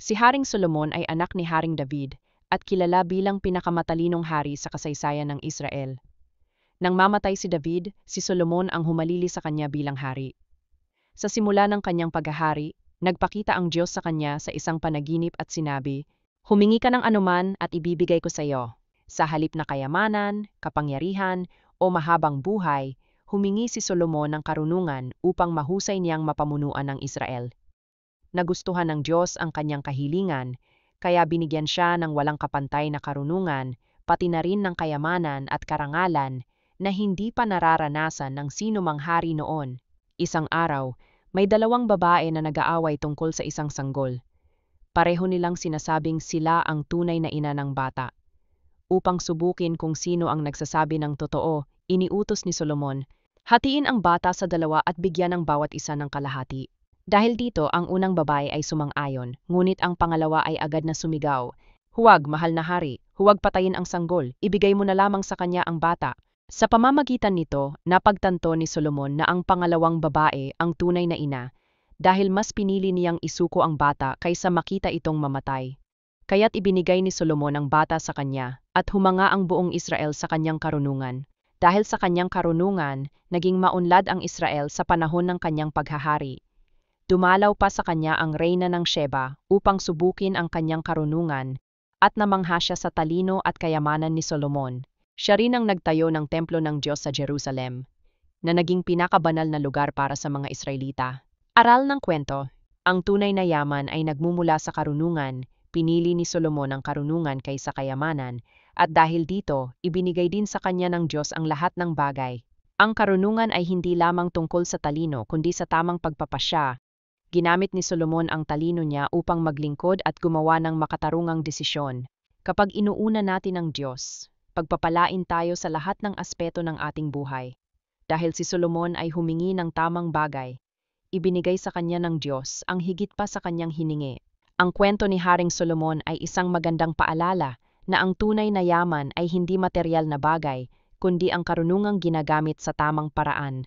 Si Haring Solomon ay anak ni Haring David at kilala bilang pinakamatalinong hari sa kasaysayan ng Israel. Nang mamatay si David, si Solomon ang humalili sa kanya bilang hari. Sa simula ng kanyang paghahari, nagpakita ang Diyos sa kanya sa isang panaginip at sinabi, "Humingi ka ng anuman at ibibigay ko sa iyo." Sa halip na kayamanan, kapangyarihan, o mahabang buhay, humingi si Solomon ng karunungan upang mahusay niyang mapamunuan ng Israel. Nagustuhan ng Diyos ang kanyang kahilingan, kaya binigyan siya ng walang kapantay na karunungan, pati na rin ng kayamanan at karangalan na hindi pa nararanasan ng sino mang hari noon. Isang araw, may dalawang babae na nag-aaway tungkol sa isang sanggol. Pareho nilang sinasabing sila ang tunay na ina ng bata. Upang subukin kung sino ang nagsasabi ng totoo, iniutos ni Solomon, hatiin ang bata sa dalawa at bigyan ng bawat isa ng kalahati. Dahil dito, ang unang babae ay sumang-ayon, ngunit ang pangalawa ay agad na sumigaw, "Huwag, mahal na hari, huwag patayin ang sanggol, ibigay mo na lamang sa kanya ang bata." Sa pamamagitan nito, napagtanto ni Solomon na ang pangalawang babae ang tunay na ina, dahil mas pinili niyang isuko ang bata kaysa makita itong mamatay. Kaya't ibinigay ni Solomon ang bata sa kanya, at humanga ang buong Israel sa kanyang karunungan. Dahil sa kanyang karunungan, naging maunlad ang Israel sa panahon ng kanyang paghahari. Dumalaw pa sa kanya ang reyna ng Sheba upang subukin ang kanyang karunungan, at namangha siya sa talino at kayamanan ni Solomon. Siya rin ang nagtayo ng templo ng Diyos sa Jerusalem, na naging pinakabanal na lugar para sa mga Israelita. Aral ng kwento, ang tunay na yaman ay nagmumula sa karunungan. Pinili ni Solomon ang karunungan kaysa kayamanan, at dahil dito, ibinigay din sa kanya ng Diyos ang lahat ng bagay. Ang karunungan ay hindi lamang tungkol sa talino kundi sa tamang pagpapasya. Ginamit ni Solomon ang talino niya upang maglingkod at gumawa ng makatarungang desisyon. Kapag inuuna natin ang Diyos, pagpapalain tayo sa lahat ng aspeto ng ating buhay. Dahil si Solomon ay humingi ng tamang bagay, ibinigay sa kanya ng Diyos ang higit pa sa kanyang hiningi. Ang kwento ni Haring Solomon ay isang magandang paalala na ang tunay na yaman ay hindi materyal na bagay, kundi ang karunungang ginagamit sa tamang paraan.